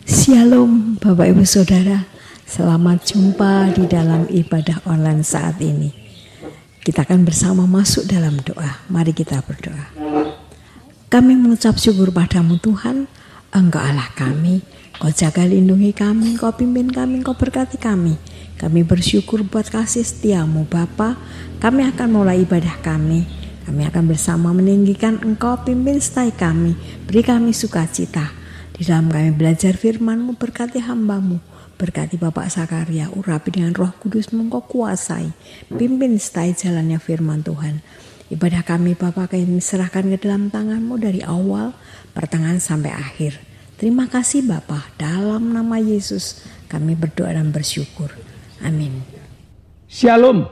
Shalom Bapak Ibu Saudara, selamat jumpa di dalam ibadah online saat ini. Kita akan bersama masuk dalam doa. Mari kita berdoa. Kami mengucap syukur padamu Tuhan, Engkau Allah kami, Kau jaga lindungi kami, Kau pimpin kami, Kau berkati kami. Kami bersyukur buat kasih setiamu Bapa. Kami akan mulai ibadah kami. Kami akan bersama meninggikan Engkau, pimpin setai kami, beri kami sukacita. Di dalam kami belajar firman-Mu, berkati hamba-Mu, berkati Bapak Sakaria, urapi dengan Roh Kudus-Mu, Engkau kuasai, pimpin setai jalannya firman Tuhan. Ibadah kami Bapak kami serahkan ke dalam tangan-Mu dari awal, pertengahan sampai akhir. Terima kasih Bapa, dalam nama Yesus kami berdoa dan bersyukur. Amin. Shalom,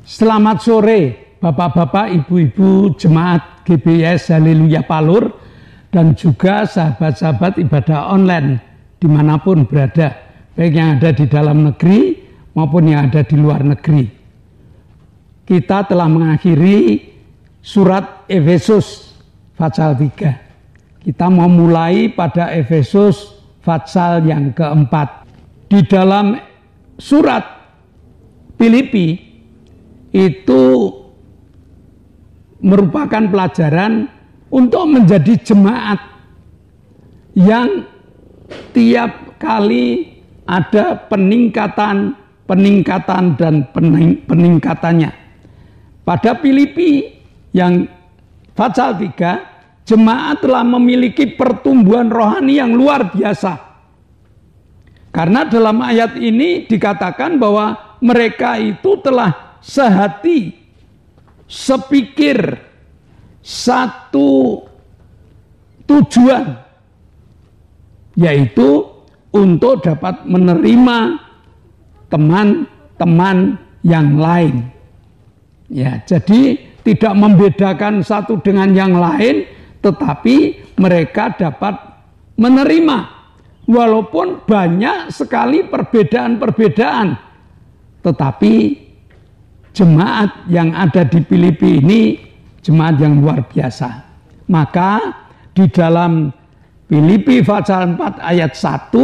selamat sore Bapak-bapak, ibu-ibu jemaat GBS Haleluya Palur, dan juga sahabat-sahabat ibadah online dimanapun berada, baik yang ada di dalam negeri maupun yang ada di luar negeri. Kita telah mengakhiri surat Efesus pasal 3. Kita mau mulai pada Efesus pasal yang keempat. Di dalam surat Filipi itu merupakan pelajaran untuk menjadi jemaat yang tiap kali ada peningkatan dan peningkatannya. Pada Filipi yang pasal 3, jemaat telah memiliki pertumbuhan rohani yang luar biasa. Karena dalam ayat ini dikatakan bahwa mereka itu telah sehati, sepikir, satu tujuan, yaitu untuk dapat menerima teman-teman yang lain. Ya, jadi tidak membedakan satu dengan yang lain, tetapi mereka dapat menerima walaupun banyak sekali perbedaan-perbedaan. Tetapi jemaat yang ada di Filipi ini jemaat yang luar biasa. Maka di dalam Filipi pasal 4 ayat 1,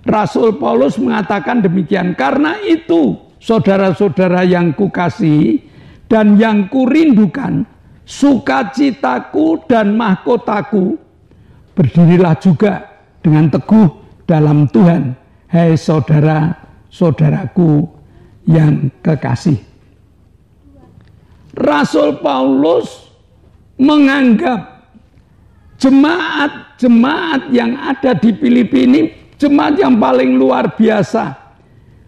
Rasul Paulus mengatakan demikian. Karena itu, saudara-saudara yang kukasihi dan yang kurindukan, sukacitaku dan mahkotaku, berdirilah juga dengan teguh dalam Tuhan, hai saudara-saudaraku yang kekasih. Rasul Paulus menganggap jemaat-jemaat yang ada di Filipi ini jemaat yang paling luar biasa.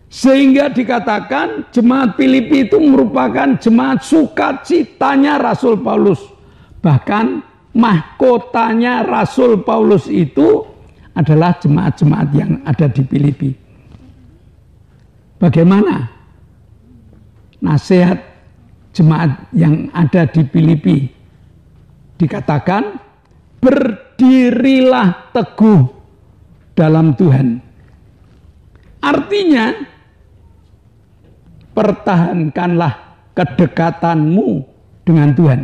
Sehingga dikatakan jemaat Filipi itu merupakan jemaat sukacitanya Rasul Paulus. Bahkan mahkotanya Rasul Paulus itu adalah jemaat-jemaat yang ada di Filipi. Bagaimana nasihat jemaat yang ada di Filipi? Dikatakan, berdirilah teguh dalam Tuhan. Artinya, pertahankanlah kedekatanmu dengan Tuhan.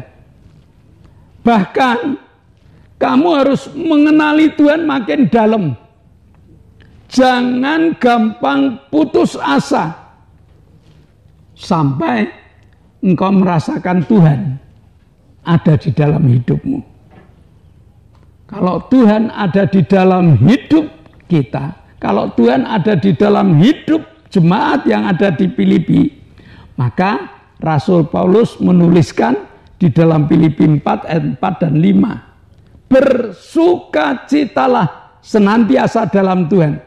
Bahkan, kamu harus mengenali Tuhan makin dalam. Jangan gampang putus asa sampai engkau merasakan Tuhan ada di dalam hidupmu. Kalau Tuhan ada di dalam hidup kita, kalau Tuhan ada di dalam hidup jemaat yang ada di Filipi, maka Rasul Paulus menuliskan di dalam Filipi 4 ayat 4 dan 5. Bersukacitalah senantiasa dalam Tuhan.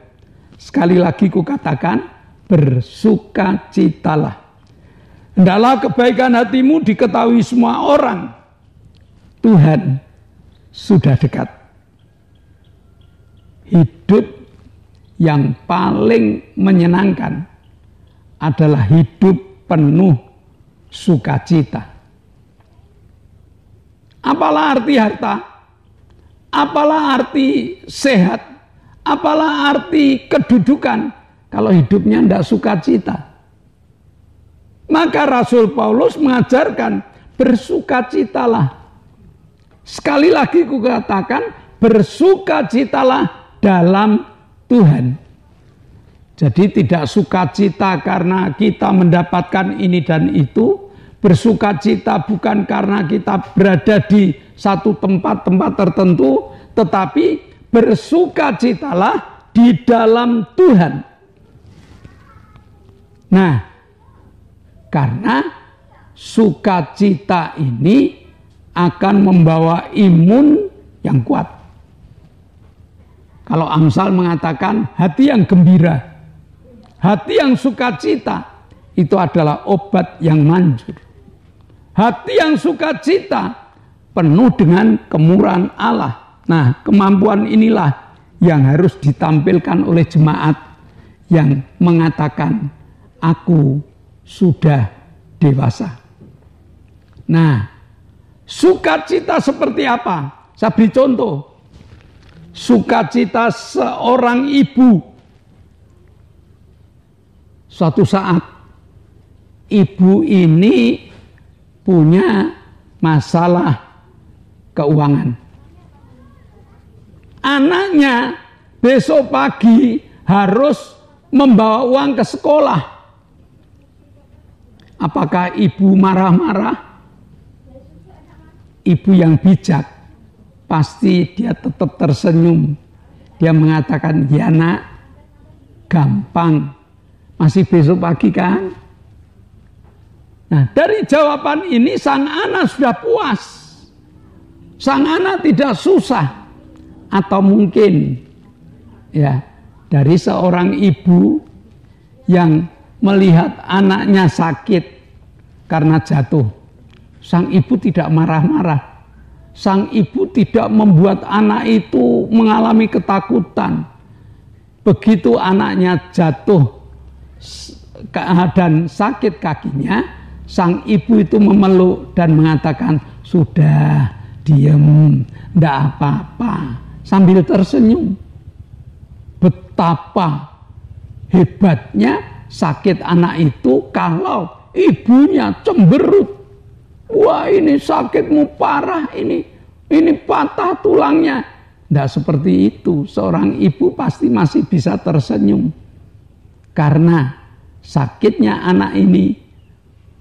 Sekali lagi kukatakan, bersukacitalah. Hendaklah kebaikan hatimu diketahui semua orang. Tuhan sudah dekat. Hidup yang paling menyenangkan adalah hidup penuh sukacita. Apalah arti harta? Apalah arti sehat? Apalah arti kedudukan kalau hidupnya tidak sukacita? Maka Rasul Paulus mengajarkan bersukacitalah. Sekali lagi kukatakan bersukacitalah dalam Tuhan. Jadi tidak sukacita karena kita mendapatkan ini dan itu. Bersukacita bukan karena kita berada di satu tempat-tempat tertentu, tetapi bersukacitalah di dalam Tuhan. Nah, karena sukacita ini akan membawa imun yang kuat. Kalau Amsal mengatakan hati yang gembira, hati yang sukacita, itu adalah obat yang manjur. Hati yang sukacita penuh dengan kemurahan Allah. Nah, kemampuan inilah yang harus ditampilkan oleh jemaat yang mengatakan, aku sudah dewasa. Nah, sukacita seperti apa? Saya beri contoh. Sukacita seorang ibu. Suatu saat, ibu ini punya masalah keuangan. Anaknya besok pagi harus membawa uang ke sekolah. Apakah ibu marah-marah? Ibu yang bijak, pasti dia tetap tersenyum. Dia mengatakan, ya nak, gampang. Masih besok pagi kan? Nah, dari jawaban ini sang anak sudah puas. Sang anak tidak susah. Atau mungkin ya dari seorang ibu yang melihat anaknya sakit karena jatuh. Sang ibu tidak marah-marah. Sang ibu tidak membuat anak itu mengalami ketakutan. Begitu anaknya jatuh dan sakit kakinya, sang ibu itu memeluk dan mengatakan, sudah, diam, tidak apa-apa, sambil tersenyum. Betapa hebatnya sakit anak itu kalau ibunya cemberut. Wah, ini sakitmu parah, ini patah tulangnya. Tidak seperti itu, seorang ibu pasti masih bisa tersenyum. Karena sakitnya anak ini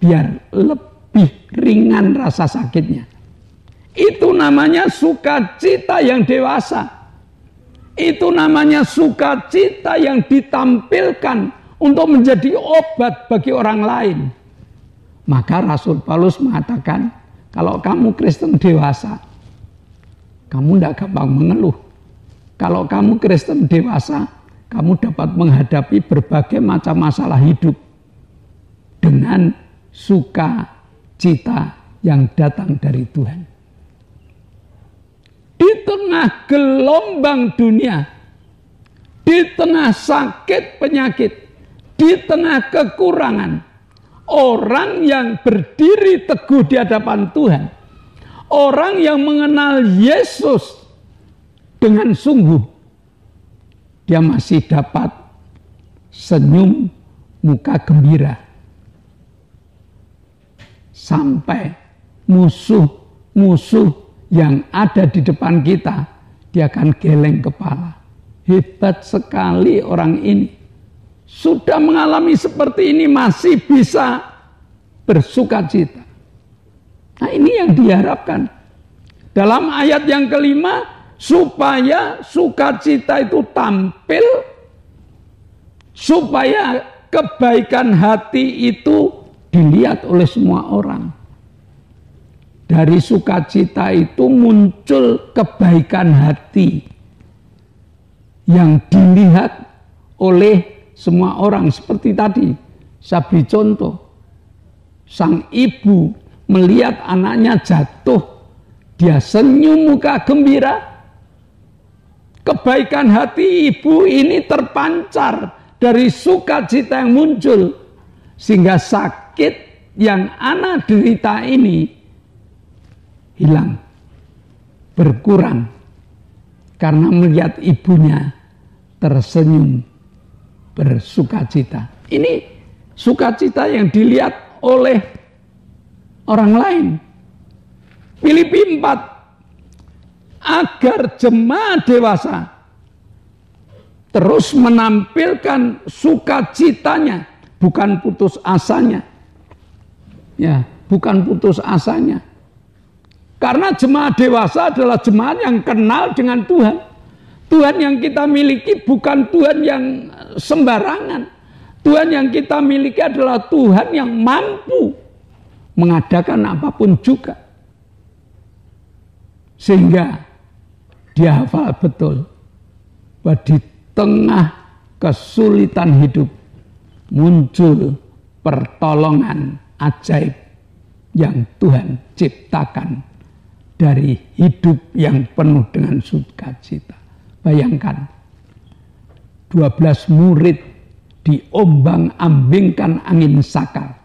biar lebih ringan rasa sakitnya. Itu namanya sukacita yang dewasa. Itu namanya sukacita yang ditampilkan untuk menjadi obat bagi orang lain. Maka Rasul Paulus mengatakan, kalau kamu Kristen dewasa, kamu tidak gampang mengeluh. Kalau kamu Kristen dewasa, kamu dapat menghadapi berbagai macam masalah hidup dengan sukacita yang datang dari Tuhan. Di tengah gelombang dunia, di tengah sakit penyakit, di tengah kekurangan, orang yang berdiri teguh di hadapan Tuhan, orang yang mengenal Yesus dengan sungguh, dia masih dapat senyum muka gembira. Sampai musuh-musuh yang ada di depan kita, dia akan geleng kepala. Hebat sekali orang ini. Sudah mengalami seperti ini masih bisa bersukacita. Nah, ini yang diharapkan. Dalam ayat yang kelima, supaya sukacita itu tampil, supaya kebaikan hati itu dilihat oleh semua orang. Dari sukacita itu muncul kebaikan hati yang dilihat oleh semua orang. Seperti tadi, saya beri contoh. Sang ibu melihat anaknya jatuh, dia senyum muka gembira. Kebaikan hati ibu ini terpancar dari sukacita yang muncul, sehingga sakit yang anak derita ini hilang, berkurang, karena melihat ibunya tersenyum bersukacita. Ini sukacita yang dilihat oleh orang lain. Filipi 4, agar jemaat dewasa terus menampilkan sukacitanya, bukan putus asanya. Ya, bukan putus asanya. Karena jemaat dewasa adalah jemaat yang kenal dengan Tuhan. Tuhan yang kita miliki bukan Tuhan yang sembarangan. Tuhan yang kita miliki adalah Tuhan yang mampu mengadakan apapun juga. Sehingga dia hafal betul bahwa di tengah kesulitan hidup muncul pertolongan ajaib yang Tuhan ciptakan dari hidup yang penuh dengan sukacita. Bayangkan 12 murid diombang-ambingkan angin sakar.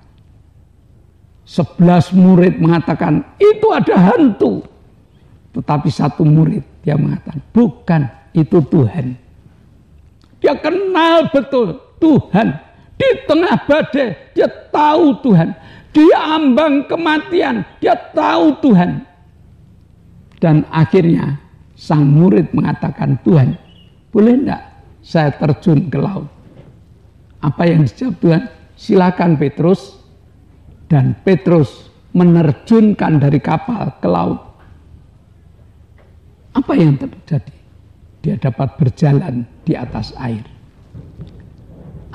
11 murid mengatakan itu ada hantu. Tetapi satu murid dia mengatakan bukan, itu Tuhan. Dia kenal betul Tuhan. Di tengah badai dia tahu Tuhan. Dia ambang kematian, dia tahu Tuhan. Dan akhirnya sang murid mengatakan, Tuhan, boleh enggak saya terjun ke laut? Apa yang dijawab Tuhan? Silakan Petrus. Dan Petrus menerjunkan dari kapal ke laut. Apa yang terjadi? Dia dapat berjalan di atas air.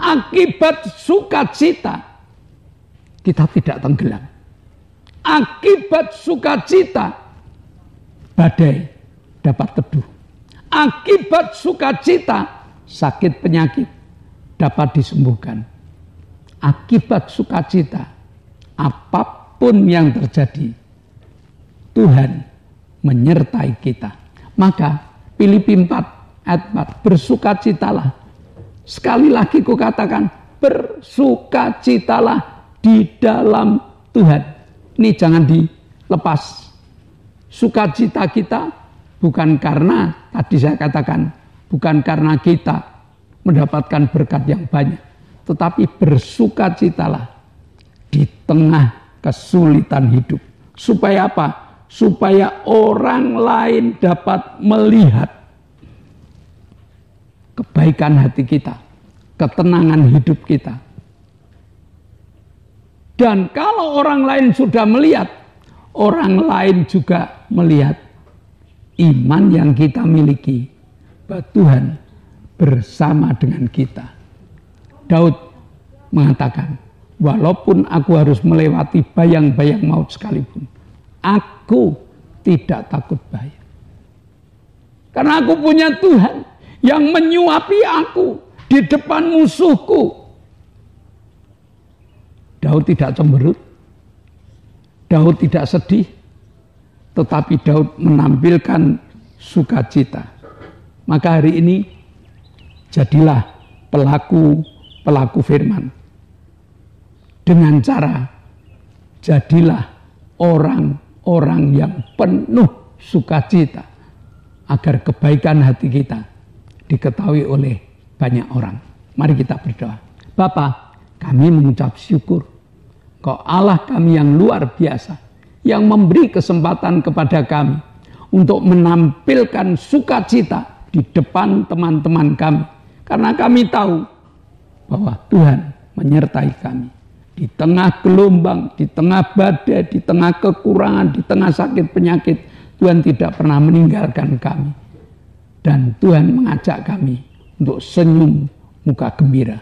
Akibat sukacita, kita tidak tenggelam. Akibat sukacita, badai dapat teduh. Akibat sukacita, sakit penyakit dapat disembuhkan. Akibat sukacita, apapun yang terjadi, Tuhan menyertai kita. Maka Filipi 4 ayat 4, bersukacitalah. Sekali lagi kukatakan, bersukacitalah di dalam Tuhan. Ini jangan dilepas. Sukacita kita bukan karena, tadi saya katakan, bukan karena kita mendapatkan berkat yang banyak. Tetapi bersukacitalah di tengah kesulitan hidup. Supaya apa? Supaya orang lain dapat melihat kebaikan hati kita, ketenangan hidup kita. Dan kalau orang lain sudah melihat, orang lain juga melihat iman yang kita miliki, bahwa Tuhan bersama dengan kita. Daud mengatakan, walaupun aku harus melewati bayang-bayang maut sekalipun, aku tidak takut bahaya. Karena aku punya Tuhan yang menyuapi aku di depan musuhku. Daud tidak cemberut, Daud tidak sedih, tetapi Daud menampilkan sukacita. Maka hari ini jadilah pelaku firman. Dengan cara jadilah orang-orang yang penuh sukacita, agar kebaikan hati kita diketahui oleh banyak orang. Mari kita berdoa. Bapa, kami mengucap syukur, Kau Allah kami yang luar biasa, yang memberi kesempatan kepada kami untuk menampilkan sukacita di depan teman-teman kami. Karena kami tahu bahwa Tuhan menyertai kami. Di tengah gelombang, di tengah badai, di tengah kekurangan, di tengah sakit penyakit, Tuhan tidak pernah meninggalkan kami. Dan Tuhan mengajak kami untuk senyum muka gembira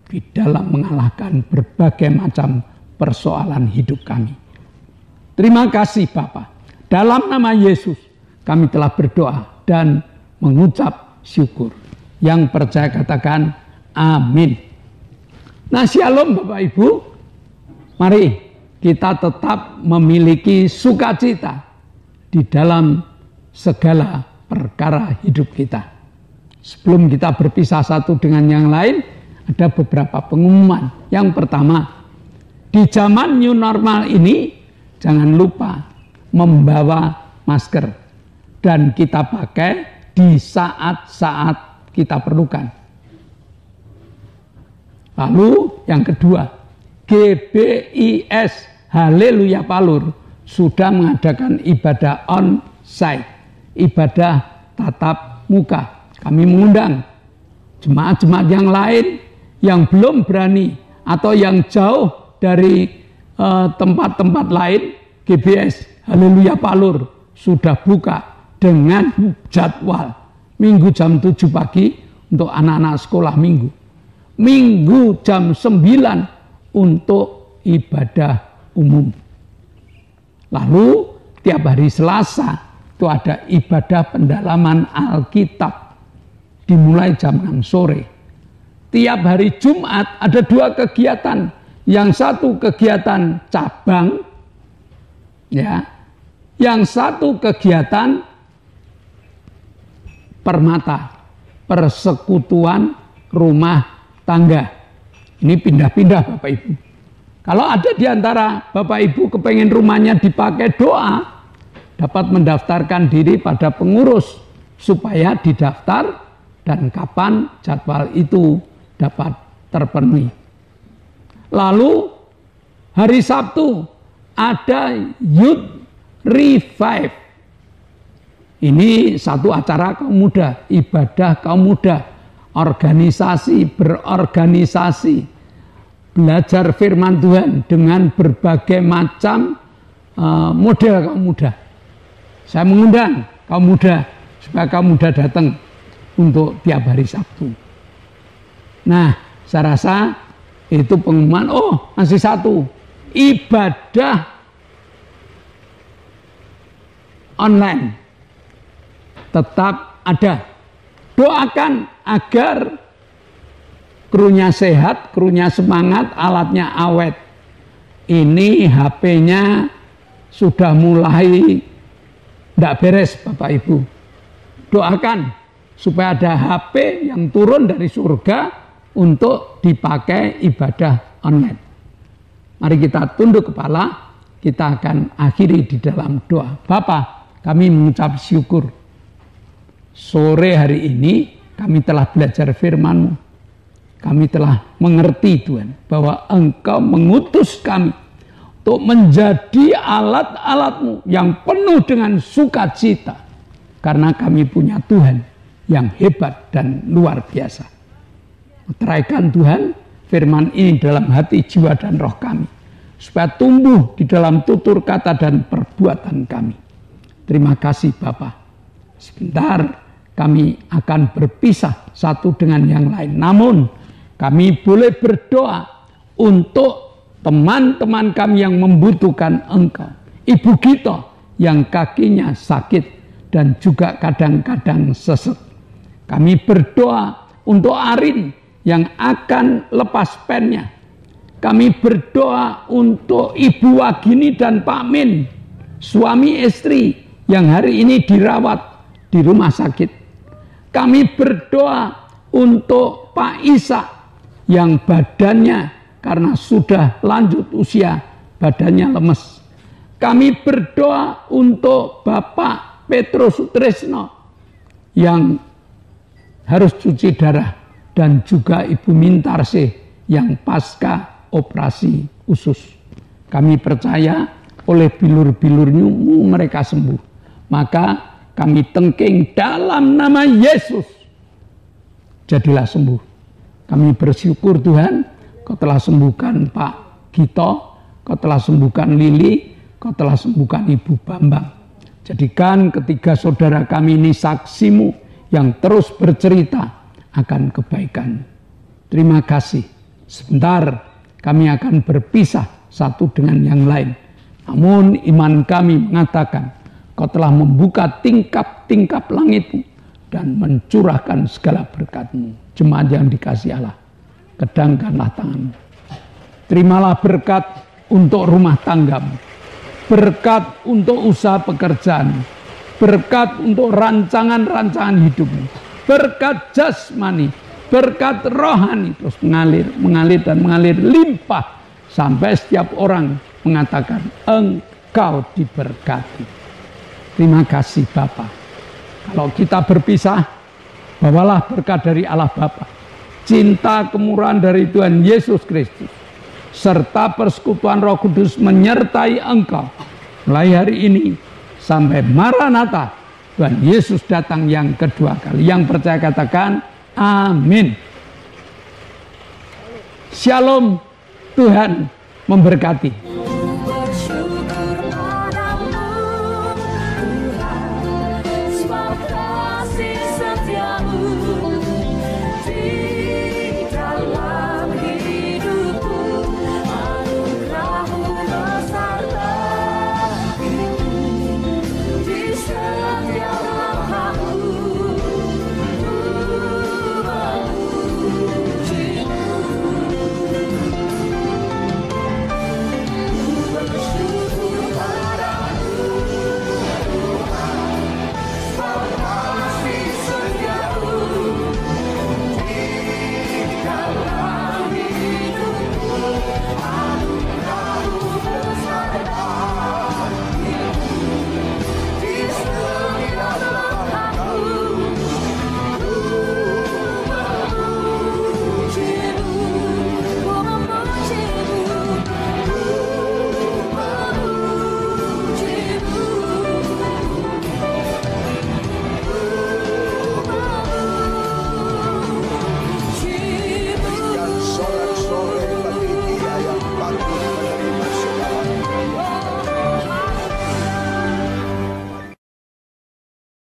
di dalam mengalahkan berbagai macam persoalan hidup kami. Terima kasih Bapa. Dalam nama Yesus kami telah berdoa dan mengucap syukur. Yang percaya katakan amin. Nah, shalom Bapak Ibu. Mari kita tetap memiliki sukacita di dalam segala perkara hidup kita. Sebelum kita berpisah satu dengan yang lain, ada beberapa pengumuman. Yang pertama, di zaman new normal ini jangan lupa membawa masker dan kita pakai di saat-saat kita perlukan. Lalu yang kedua, GBIS Haleluya Palur sudah mengadakan ibadah on-site, ibadah tatap muka. Kami mengundang Jemaat-jemaat yang lain yang belum berani atau yang jauh dari tempat-tempat lain, GBS Haleluya Palur sudah buka dengan jadwal Minggu jam 7 pagi untuk anak-anak sekolah minggu. Minggu jam 9 untuk ibadah umum. Lalu tiap hari Selasa itu ada ibadah pendalaman Alkitab dimulai jam 6 sore. Tiap hari Jumat ada 2 kegiatan. Yang satu kegiatan cabang, ya. Yang satu kegiatan permata, persekutuan rumah tangga. Ini pindah-pindah Bapak Ibu. Kalau ada di antara Bapak Ibu kepengen rumahnya dipakai doa, dapat mendaftarkan diri pada pengurus supaya didaftar dan kapan jadwal itu dapat terpenuhi. Lalu hari Sabtu ada Youth Revive. Ini satu acara kaum muda, ibadah kaum muda, organisasi, berorganisasi, belajar firman Tuhan dengan berbagai macam model kaum muda. Saya mengundang kaum muda supaya kaum muda datang untuk tiap hari Sabtu. Nah, saya rasa itu pengumuman. Oh, masih satu, ibadah online tetap ada. Doakan agar krunya sehat, krunya semangat, alatnya awet. Ini HP-nya sudah mulai tidak beres Bapak Ibu. Doakan supaya ada HP yang turun dari surga untuk dipakai ibadah online. Mari kita tunduk kepala, kita akan akhiri di dalam doa. Bapa, kami mengucap syukur. Sore hari ini kami telah belajar firman-Mu. Kami telah mengerti Tuhan bahwa Engkau mengutus kami untuk menjadi alat-alat-Mu yang penuh dengan sukacita. Karena kami punya Tuhan yang hebat dan luar biasa. Teraikan Tuhan firman ini dalam hati, jiwa, dan roh kami. Supaya tumbuh di dalam tutur kata dan perbuatan kami. Terima kasih Bapa. Sebentar kami akan berpisah satu dengan yang lain. Namun kami boleh berdoa untuk teman-teman kami yang membutuhkan Engkau. Ibu kita yang kakinya sakit dan juga kadang-kadang sesek. Kami berdoa untuk Arin yang akan lepas pennya. Kami berdoa untuk Ibu Wagini dan Pak Min, suami istri yang hari ini dirawat di rumah sakit. Kami berdoa untuk Pak Isa yang badannya karena sudah lanjut usia, badannya lemes. Kami berdoa untuk Bapak Petrus Sutrisno yang harus cuci darah dan juga Ibu Mintarsih yang pasca operasi usus. Kami percaya oleh bilur-bilurnya mereka sembuh. Maka kami tengking dalam nama Yesus, jadilah sembuh. Kami bersyukur Tuhan, Kau telah sembuhkan Pak Gito, Kau telah sembuhkan Lili, Kau telah sembuhkan Ibu Bambang. Jadikan ketiga saudara kami ini saksimu yang terus bercerita akan kebaikan. Terima kasih. Sebentar kami akan berpisah satu dengan yang lain. Namun iman kami mengatakan, Kau telah membuka tingkap-tingkap langit-Mu dan mencurahkan segala berkat-Mu. Jemaat yang dikasihi Allah, kedangkanlah tangan-Mu. Terimalah berkat untuk rumah tanggamu, berkat untuk usaha pekerjaan, berkat untuk rancangan-rancangan hidupmu, berkat jasmani, berkat rohani, terus mengalir dan mengalir limpah sampai setiap orang mengatakan Engkau diberkati. Terima kasih Bapa. Kalau kita berpisah, bawalah berkat dari Allah Bapa, cinta kemurahan dari Tuhan Yesus Kristus, serta persekutuan Roh Kudus menyertai engkau mulai hari ini sampai Maranatha, Tuhan Yesus datang yang kedua kali. Yang percaya katakan Amin. Shalom, Tuhan memberkati.